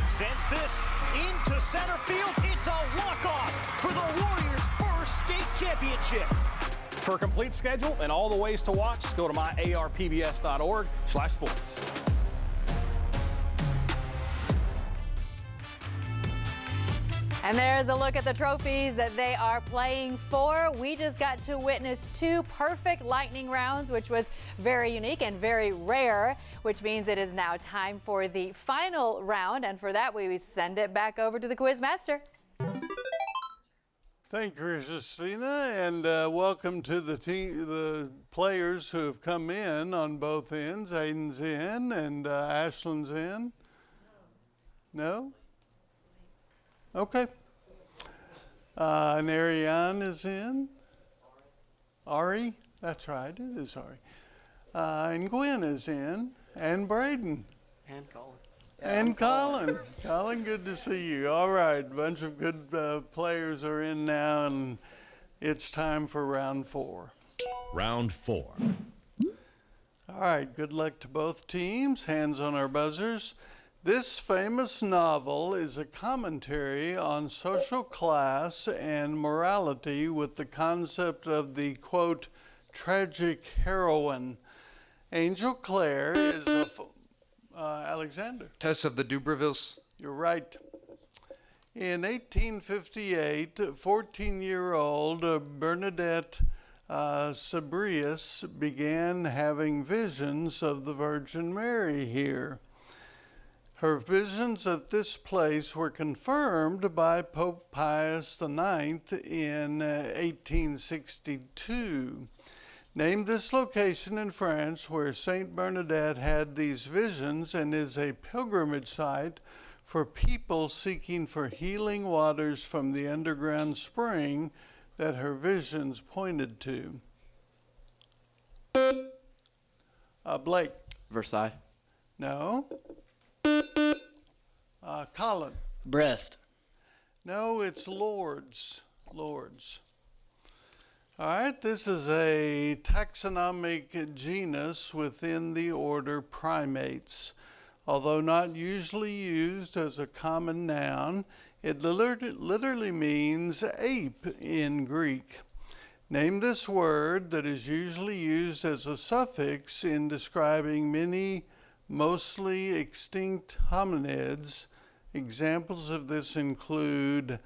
Sends this into center field. It's a walk-off for the Warriors' first state championship. For a complete schedule and all the ways to watch, go to myarpbs.org/sports. And there's a look at the trophies that they are playing for. We just got to witness 2 perfect lightning rounds, which was very unique and very rare, which means it is now time for the final round. And for that, we send it back over to the quiz master. Thank you, Christina, and welcome to the players who have come in on both ends. Aiden's in and Ashland's in. No? Okay. And Ariane is in. Ari? That's right, it is Ari. And Gwen is in. And Braden. And Colin. And Colin. Colin, good to see you. All right, a bunch of good players are in now, and it's time for round 4. Round 4. All right, good luck to both teams. Hands on our buzzers. This famous novel is a commentary on social class and morality with the concept of the, quote, tragic heroine. Angel Clare is a... Alexander. Tess of the Dubervilles. You're right. In 1858, 14-year-old Bernadette Sabrius began having visions of the Virgin Mary here. Her visions of this place were confirmed by Pope Pius IX in 1862. Name this location in France where Saint Bernadette had these visions and is a pilgrimage site for people seeking for healing waters from the underground spring that her visions pointed to? Blake. Versailles. No. Colin. Brest. No, it's Lourdes. Lourdes. All right, this is a taxonomic genus within the order Primates. Although not usually used as a common noun, it literally means ape in Greek. Name this word that is usually used as a suffix in describing many mostly extinct hominids. Examples of this include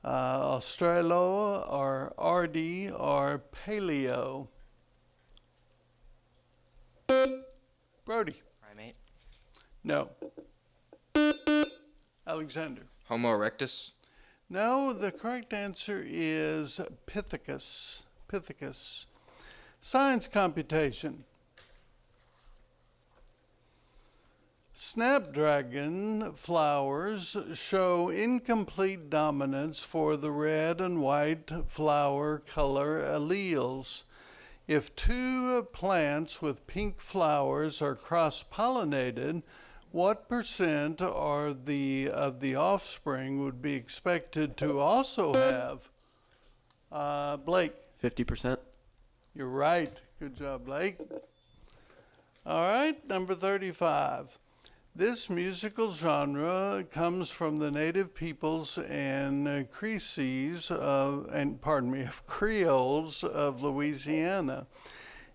Australo or Ardi or Paleo. Brody. Primate. No. Alexander. Homo erectus. No, the correct answer is Pithecus. Pithecus. Science computation. Snapdragon flowers show incomplete dominance for the red and white flower color alleles. If two plants with pink flowers are cross-pollinated, what percent of the offspring would be expected to also have? Blake. 50%. You're right. Good job, Blake. All right, number 35. This musical genre comes from the native peoples and Creoles of Louisiana.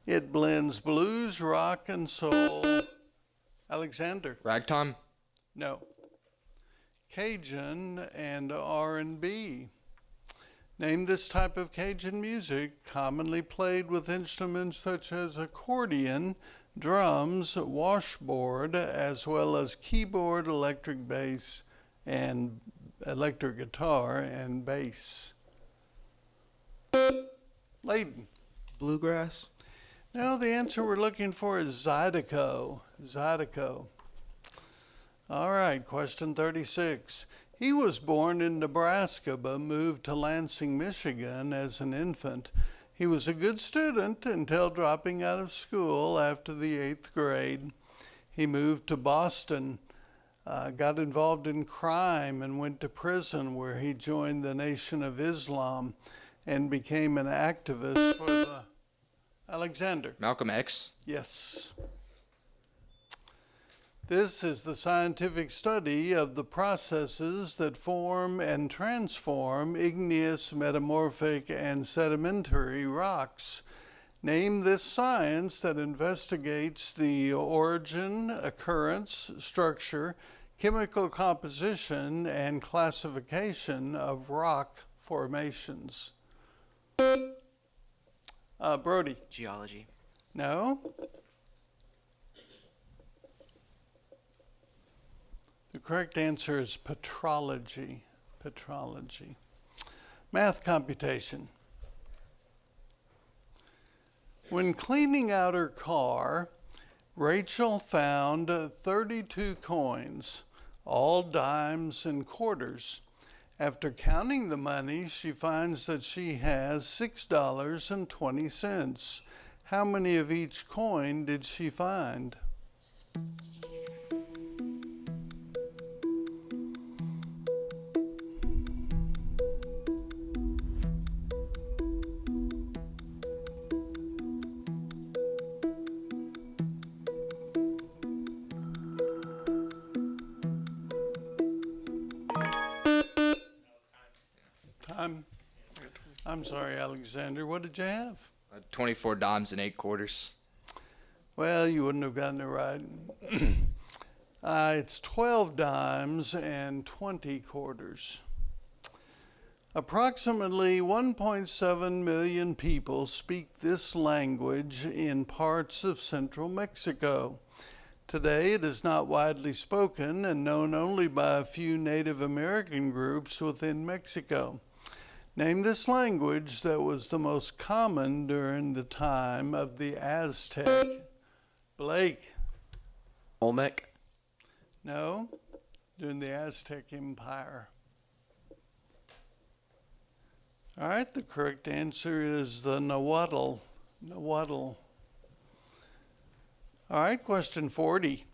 It blends blues, rock, and soul. Alexander. Ragtime. No. Cajun and R&B. Name this type of Cajun music, commonly played with instruments such as accordion, drums, washboard, as well as keyboard, electric bass, and electric guitar and bass. Layden. Bluegrass. No, the answer we're looking for is Zydeco. Zydeco. All right, question 36. He was born in Nebraska but moved to Lansing, Michigan as an infant. He was a good student until dropping out of school after the 8th grade. He moved to Boston, got involved in crime, and went to prison where he joined the Nation of Islam and became an activist for the... Alexander. Malcolm X. Yes. This is the scientific study of the processes that form and transform igneous, metamorphic, and sedimentary rocks. Name this science that investigates the origin, occurrence, structure, chemical composition, and classification of rock formations. Brody. Geology. No. The correct answer is petrology. Petrology. Math computation. When cleaning out her car, Rachel found 32 coins, all dimes and quarters. After counting the money, she finds that she has $6.20. How many of each coin did she find? I'm sorry, Alexander. What did you have? 24 dimes and 8 quarters. Well, you wouldn't have gotten it right. It's 12 dimes and 20 quarters. Approximately 1.7 million people speak this language in parts of central Mexico. Today, it is not widely spoken and known only by a few Native American groups within Mexico. Name this language that was the most common during the time of the Aztec. Blake. Olmec. No, during the Aztec Empire. All right, the correct answer is the nahuatl. Nahuatl. All right, question 40.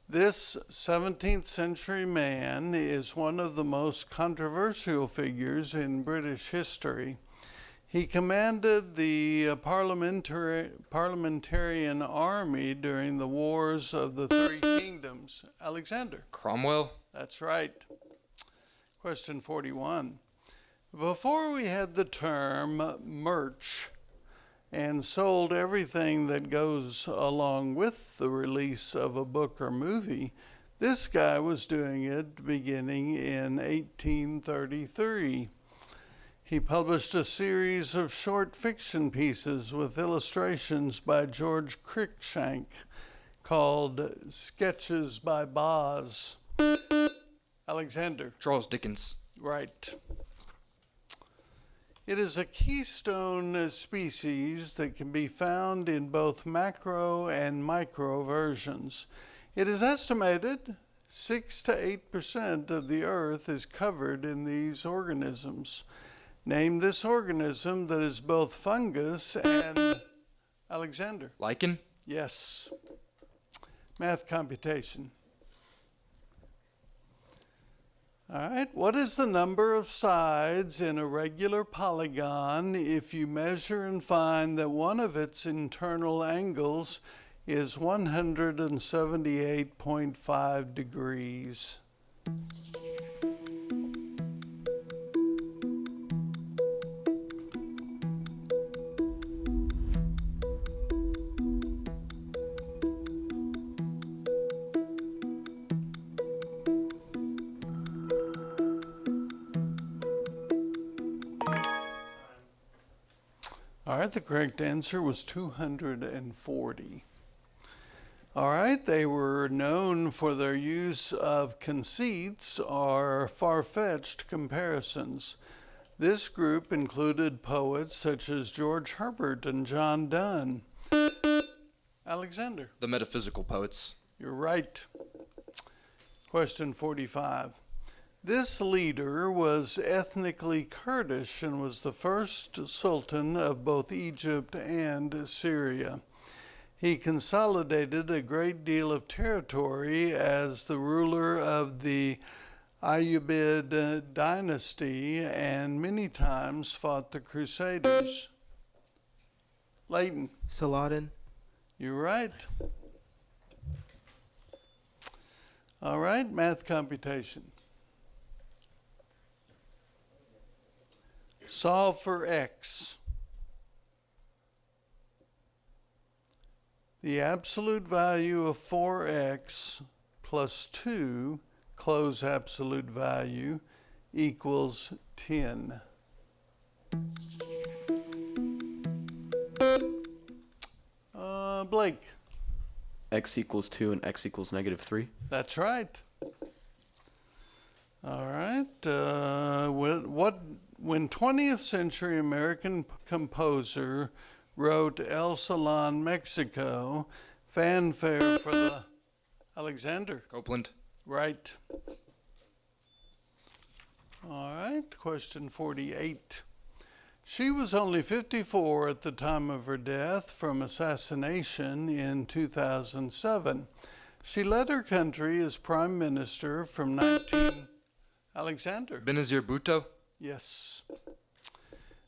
This 17th century man is one of the most controversial figures in British history. He commanded the parliamentarian army during the Wars of the Three Kingdoms. Alexander. Cromwell. That's right. Question 41. Before we had the term merch and sold everything that goes along with the release of a book or movie, this guy was doing it beginning in 1833. He published a series of short fiction pieces with illustrations by George Cruikshank called Sketches by Boz. Alexander. Charles Dickens. Right. It is a keystone species that can be found in both macro and micro versions. It is estimated 6 to 8% of the earth is covered in these organisms. Name this organism that is both fungus and... Alexander. Lichen. Yes. Math computation. All right, what is the number of sides in a regular polygon if you measure and find that one of its internal angles is 178.5 degrees? All right, the correct answer was 240. All right, they were known for their use of conceits or far-fetched comparisons. This group included poets such as George Herbert and John Donne. Alexander. The metaphysical poets. You're right. Question 45. This leader was ethnically Kurdish and was the first sultan of both Egypt and Syria. He consolidated a great deal of territory as the ruler of the Ayyubid dynasty and many times fought the Crusaders. Leighton. Saladin. You're right. All right, math computation. Solve for x. The absolute value of 4x plus 2, close absolute value, equals 10. Blake. X equals 2 and x equals -3. That's right. All right. When 20th century American composer wrote El Salon, Mexico, fanfare for the... Alexander. Copeland. Right. All right, question 48. She was only 54 at the time of her death from assassination in 2007. She led her country as prime minister from Alexander. Benazir Bhutto. Yes.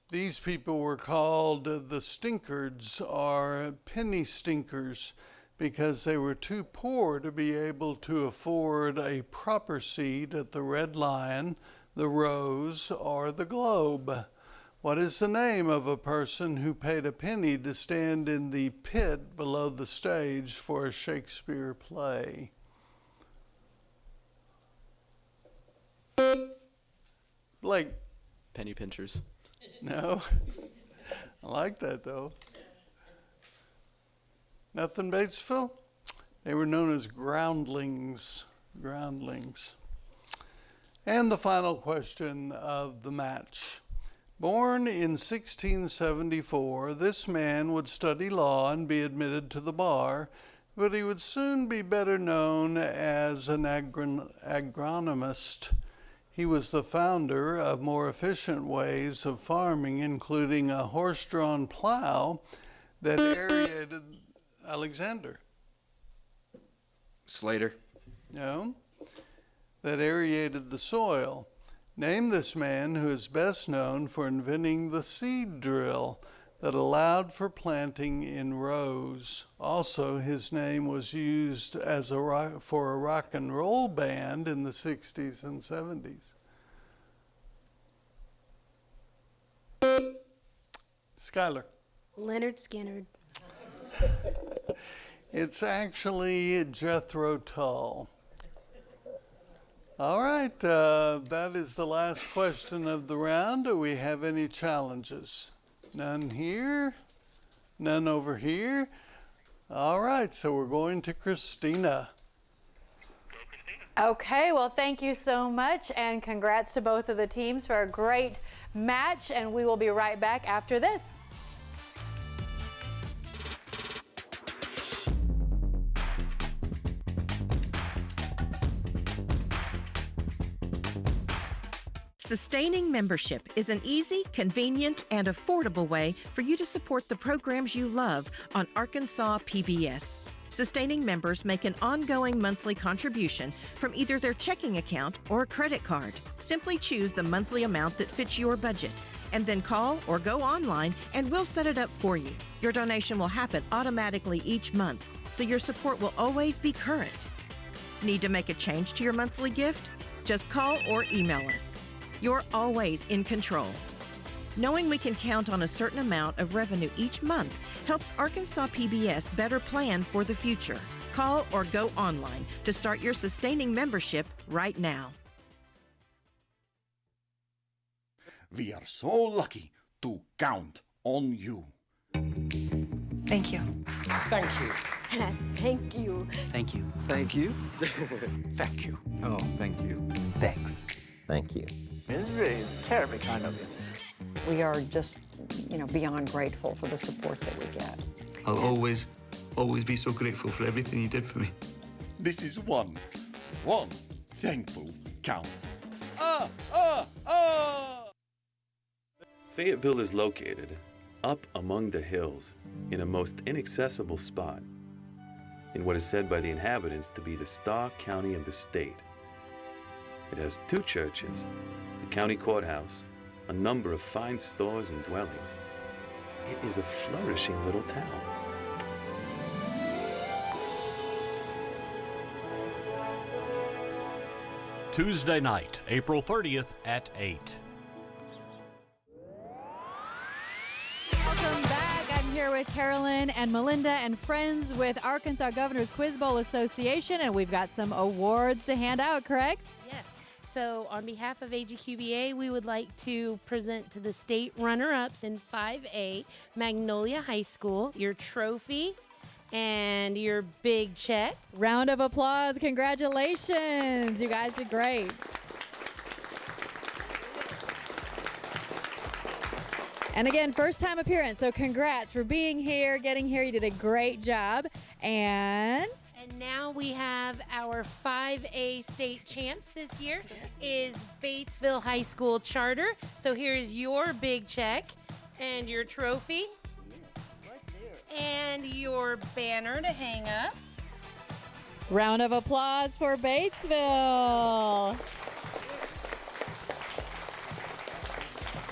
These people were called the stinkards or penny stinkers because they were too poor to be able to afford a proper seat at the Red Lion, the Rose, or the Globe. What is the name of a person who paid a penny to stand in the pit below the stage for a Shakespeare play? Blake. Penny pinchers. No. I like that, though. Nothing, Batesville? They were known as groundlings. Groundlings. And the final question of the match. Born in 1674, this man would study law and be admitted to the bar, but he would soon be better known as an agronomist. He was the founder of more efficient ways of farming, including a horse-drawn plow that aerated. Alexander. Slater. No. That aerated the soil. Name this man who is best known for inventing the seed drill that allowed for planting in rows. Also, his name was used as for a rock and roll band in the 60s and 70s. Skylar. Leonard Skinner. It's actually Jethro Tull. All right, that is the last question of the round. Do we have any challenges? None here, none over here. All right, so we're going to Christina. Okay, well, thank you so much, and congrats to both of the teams for a great match, and we will be right back after this. Sustaining membership is an easy, convenient, and affordable way for you to support the programs you love on Arkansas PBS. Sustaining members make an ongoing monthly contribution from either their checking account or a credit card. Simply choose the monthly amount that fits your budget, and then call or go online and we'll set it up for you. Your donation will happen automatically each month, so your support will always be current. Need to make a change to your monthly gift? Just call or email us. You're always in control. Knowing we can count on a certain amount of revenue each month helps Arkansas PBS better plan for the future. Call or go online to start your sustaining membership right now. We are so lucky to count on you. Thank you. Thank you. Thank you. Thank you. Thank you. Thank you. Oh, thank you. Thanks. Thank you. It's really terribly kind of you. We are just, beyond grateful for the support that we get. I'll always be so grateful for everything you did for me. This is one thankful count. Fayetteville is located up among the hills in a most inaccessible spot in what is said by the inhabitants to be the star county of the state. It has 2 churches, the county courthouse, a number of fine stores and dwellings. It is a flourishing little town. Tuesday night, April 30th at 8. Welcome back. I'm here with Carolyn and Melinda and friends with Arkansas Governor's Quiz Bowl Association, and we've got some awards to hand out, correct? Yes. So on behalf of AGQBA, we would like to present to the state runner-ups in 5A, Magnolia High School, your trophy and your big check. Round of applause. Congratulations. You guys did great. And again, first time appearance, so congrats for being here, getting here. You did a great job. And now we have our 5A state champs this year is Batesville High School Charter. So here's your big check and your trophy. And your banner to hang up. Round of applause for Batesville.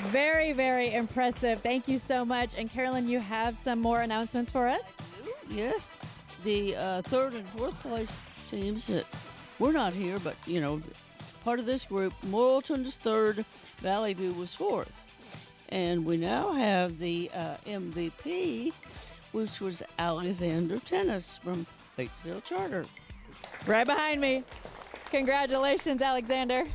Very, very impressive. Thank you so much. And Carolyn, you have some more announcements for us? Yes. The 3rd and 4th place teams that we're not here, but, part of this group, Morrilton is 3rd, Valley View was 4th. And we now have the MVP, which was Alexander Tennis from Batesville Charter. Right behind me. Congratulations, Alexander.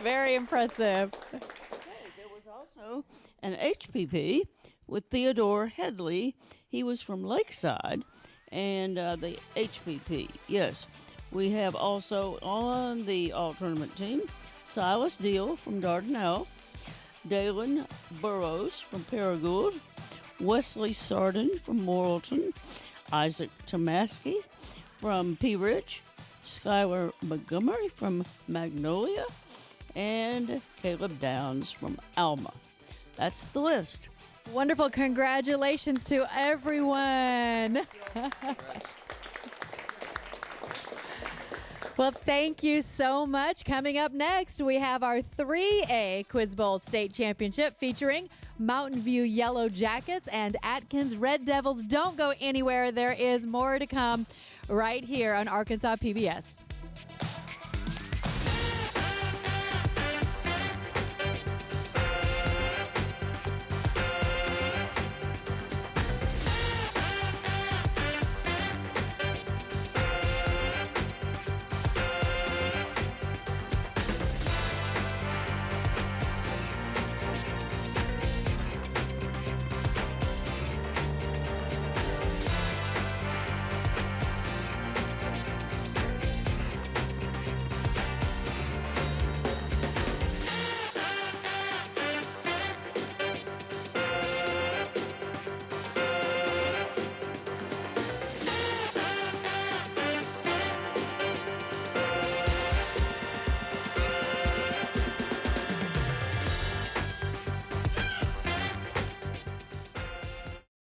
Very impressive. There was also an HPP with Theodore Headley. He was from Lakeside, and the HPP, yes. We have also on the all-tournament team, Silas Deal from Dardanelle, Dalen Burrows from Paragould, Wesley Sardin from Morrilton, Isaac Tomaski from Pea Ridge, Skylar Montgomery from Magnolia, and Caleb Downs from Alma. That's the list. Wonderful. Congratulations to everyone. Well, thank you so much. Coming up next, we have our 3A Quiz Bowl State Championship featuring Mountain View Yellow Jackets and Atkins Red Devils. Don't go anywhere. There is more to come right here on Arkansas PBS.